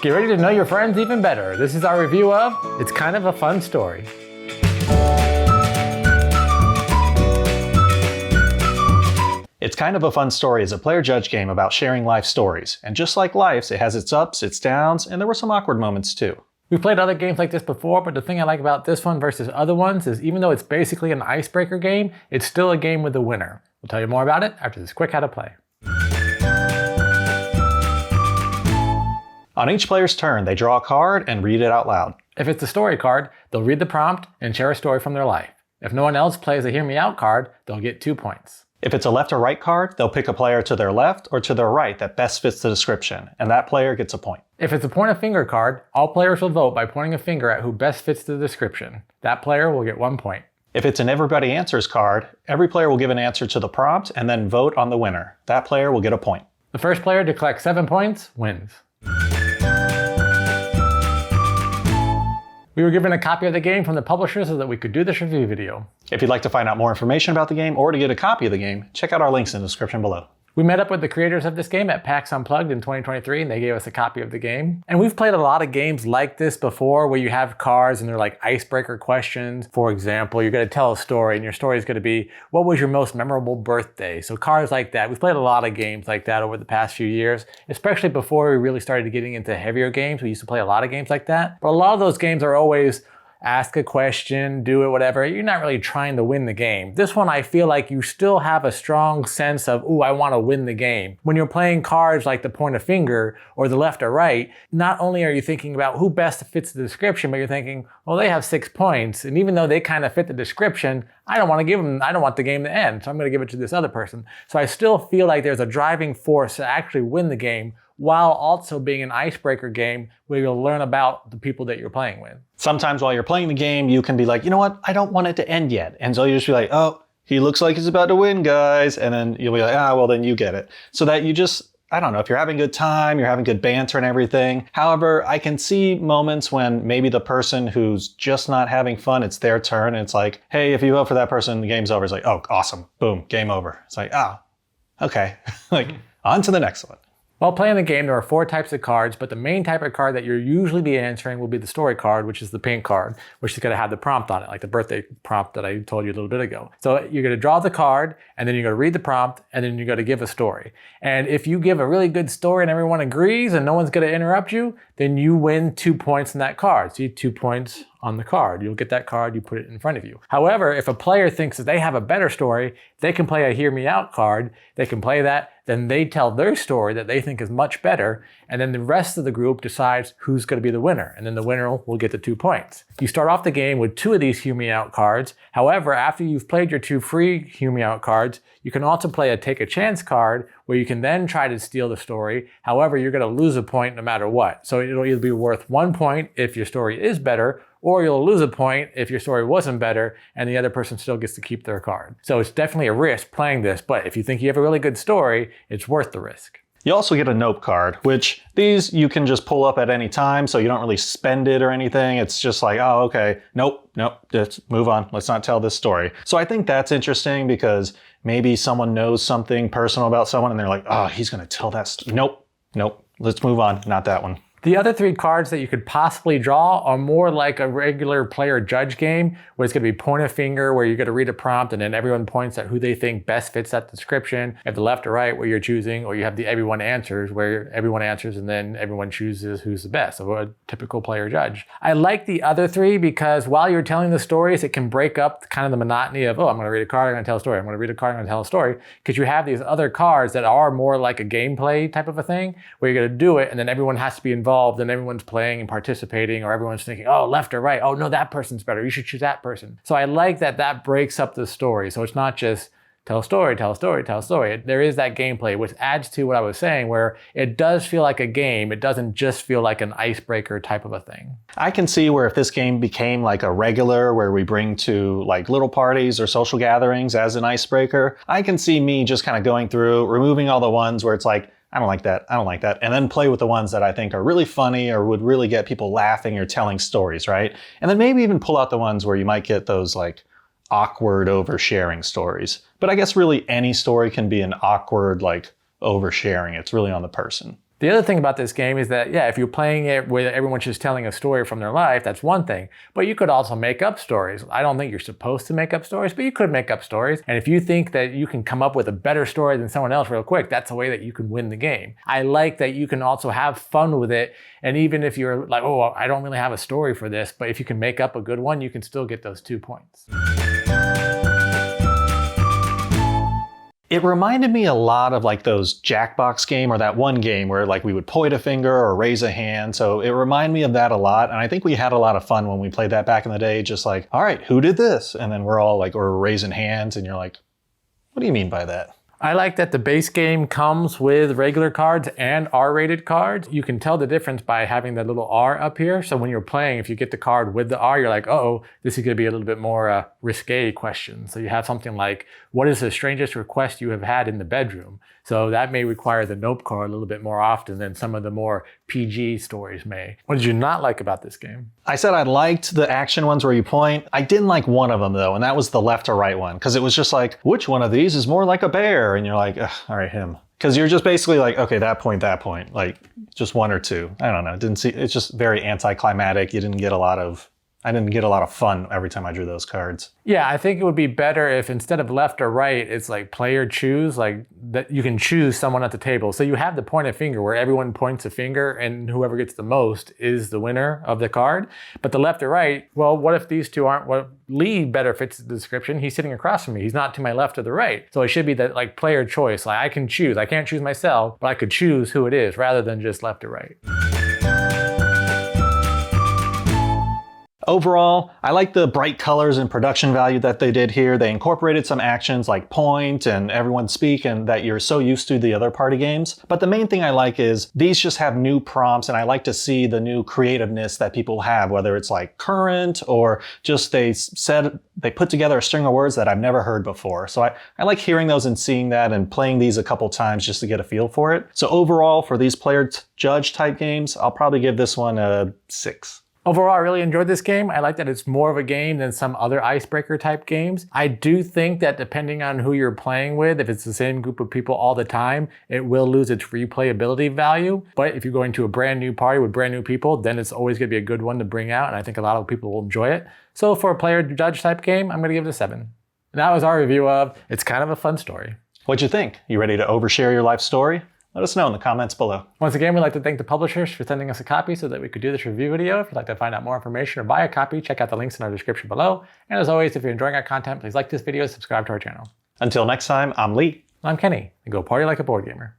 Get ready to know your friends even better. This is our review of It's Kind of a Fun Story. It's Kind of a Fun Story is a player-judge game about sharing life stories. And just like life's, it has its ups, its downs, and there were some awkward moments too. We've played other games like this before, but the thing I like about this one versus other ones is even though it's basically an icebreaker game, it's still a game with a winner. We'll tell you more about it after this quick how to play. On each player's turn, they draw a card and read it out loud. If it's a story card, they'll read the prompt and share a story from their life. If no one else plays a Hear Me Out card, they'll get 2 points. If it's a left or right card, they'll pick a player to their left or to their right that best fits the description, and that player gets a point. If it's a point a finger card, all players will vote by pointing a finger at who best fits the description. That player will get 1 point. If it's an Everybody Answers card, every player will give an answer to the prompt and then vote on the winner. That player will get a point. The first player to collect 7 points wins. We were given a copy of the game from the publisher so that we could do this review video. If you'd like to find out more information about the game or to get a copy of the game, check out our links in the description below. We met up with the creators of this game at PAX Unplugged in 2023 and they gave us a copy of the game. And we've played a lot of games like this before where you have cards and they're like icebreaker questions. For example, you're going to tell a story and your story is going to be, what was your most memorable birthday? So cards like that. We've played a lot of games like that over the past few years, especially before we really started getting into heavier games. We used to play a lot of games like that. But a lot of those games are always ask a question, do it, whatever. You're not really trying to win the game. This one, I feel like you still have a strong sense of, ooh, I want to win the game. When you're playing cards like the point of finger or the left or right, not only are you thinking about who best fits the description, but you're thinking, well, they have 6 points. And even though they kind of fit the description, I don't want the game to end. So I'm going to give it to this other person. So I still feel like there's a driving force to actually win the game, while also being an icebreaker game where you'll learn about the people that you're playing with. Sometimes while you're playing the game, you can be like, you know what, I don't want it to end yet. And so you just be like, oh, he looks like he's about to win, guys. And then you'll be like, well, then you get it. So that you just, I don't know, if you're having a good time, you're having good banter and everything. However, I can see moments when maybe the person who's just not having fun, it's their turn. And it's like, hey, if you vote for that person, the game's over. It's like, oh, awesome. Boom, game over. It's like, okay. Like, on to the next one. While playing the game, there are 4 types of cards, but the main type of card that you'll usually be answering will be the story card, which is the pink card, which is going to have the prompt on it, like the birthday prompt that I told you a little bit ago. So you're going to draw the card, and then you're going to read the prompt, and then you're going to give a story. And if you give a really good story and everyone agrees and no one's going to interrupt you, then you win 2 points in that card. So you have 2 points on the card. You'll get that card, you put it in front of you. However, if a player thinks that they have a better story, they can play a Hear Me Out card. They can play that, then they tell their story that they think is much better, and then the rest of the group decides who's going to be the winner, and then the winner will get the 2 points. You start off the game with 2 of these Hear Me Out cards. However, after you've played your 2 free Hear Me Out cards, you can also play a Take a Chance card where you can then try to steal the story. However, you're going to lose a point no matter what. So it'll either be worth 1 point if your story is better, or you'll lose a point if your story wasn't better and the other person still gets to keep their card. So it's definitely a risk playing this, but if you think you have a really good story, it's worth the risk. You also get a nope card, which these you can just pull up at any time, so you don't really spend it or anything. It's just like, oh, okay, nope, just move on. Let's not tell this story. So I think that's interesting because maybe someone knows something personal about someone and they're like, oh, he's gonna tell that story. Nope, let's move on, not that one. The other 3 cards that you could possibly draw are more like a regular player judge game where it's going to be point a finger where you're going to read a prompt and then everyone points at who they think best fits that description. You have the left or right where you're choosing, or you have the everyone answers where everyone answers and then everyone chooses who's the best. So a typical player judge. I like the other 3 because while you're telling the stories, it can break up kind of the monotony of, oh, I'm going to read a card, I'm going to tell a story. I'm going to read a card, I'm going to tell a story. Because you have these other cards that are more like a gameplay type of a thing where you're going to do it and then everyone has to be involved and everyone's playing and participating, or everyone's thinking, oh, left or right, oh no, that person's better, you should choose that person. So I like that that breaks up the story. So it's not just tell a story, tell a story, tell a story. There is that gameplay, which adds to what I was saying, where it does feel like a game. It doesn't just feel like an icebreaker type of a thing. I can see where if this game became like a regular where we bring to like little parties or social gatherings as an icebreaker, I can see me just kind of going through, removing all the ones where it's like, I don't like that, I don't like that, and then play with the ones that I think are really funny or would really get people laughing or telling stories, right? And then maybe even pull out the ones where you might get those like awkward oversharing stories. But I guess really any story can be an awkward like oversharing. It's really on the person. The other thing about this game is that, yeah, if you're playing it where everyone's just telling a story from their life, that's one thing. But you could also make up stories. I don't think you're supposed to make up stories, but you could make up stories. And if you think that you can come up with a better story than someone else real quick, that's a way that you can win the game. I like that you can also have fun with it. And even if you're like, oh, I don't really have a story for this, but if you can make up a good one, you can still get those 2 points. It reminded me a lot of like those Jackbox game, or that one game where like we would point a finger or raise a hand. So it reminded me of that a lot. And I think we had a lot of fun when we played that back in the day. Just like, all right, who did this? And then we're all like, or raising hands, and you're like, what do you mean by that? I like that the base game comes with regular cards and R-rated cards. You can tell the difference by having that little R up here. So when you're playing, if you get the card with the R, you're like, uh-oh, this is going to be a little bit more risque question. So you have something like, what is the strangest request you have had in the bedroom? So that may require the nope card a little bit more often than some of the more PG stories may. What did you not like about this game? I said I liked the action ones where you point. I didn't like one of them though, and that was the left or right one, because it was just like, which one of these is more like a bear? And you're like, all right, him. Because you're just basically like, okay, that point, like just one or two. I don't know. It's just very anticlimactic. I didn't get a lot of fun every time I drew those cards. Yeah, I think it would be better if instead of left or right, it's like player choose, like that you can choose someone at the table. So you have the pointed finger where everyone points a finger and whoever gets the most is the winner of the card. But the left or right, well, what if these two aren't? Well, Lee better fits the description. He's sitting across from me. He's not to my left or the right. So it should be that like player choice. Like I can choose. I can't choose myself, but I could choose who it is rather than just left or right. Overall, I like the bright colors and production value that they did here. They incorporated some actions like point and everyone speak, and that you're so used to the other party games. But the main thing I like is these just have new prompts, and I like to see the new creativeness that people have, whether it's like current or just they put together a string of words that I've never heard before. So I like hearing those and seeing that and playing these a couple times just to get a feel for it. So overall, for these player judge type games, I'll probably give this one a 6. Overall, I really enjoyed this game. I like that it's more of a game than some other icebreaker type games. I do think that depending on who you're playing with, if it's the same group of people all the time, it will lose its replayability value. But if you're going to a brand new party with brand new people, then it's always going to be a good one to bring out. And I think a lot of people will enjoy it. So for a player judge type game, I'm going to give it a 7. And that was our review of It's Kind of a Fun Story. What'd you think? You ready to overshare your life story? Let us know in the comments below. Once again, we'd like to thank the publishers for sending us a copy so that we could do this review video. If you'd like to find out more information or buy a copy, check out the links in our description below. And as always, if you're enjoying our content, please like this video and subscribe to our channel. Until next time, I'm Lee. I'm Kenny, and go party like a board gamer.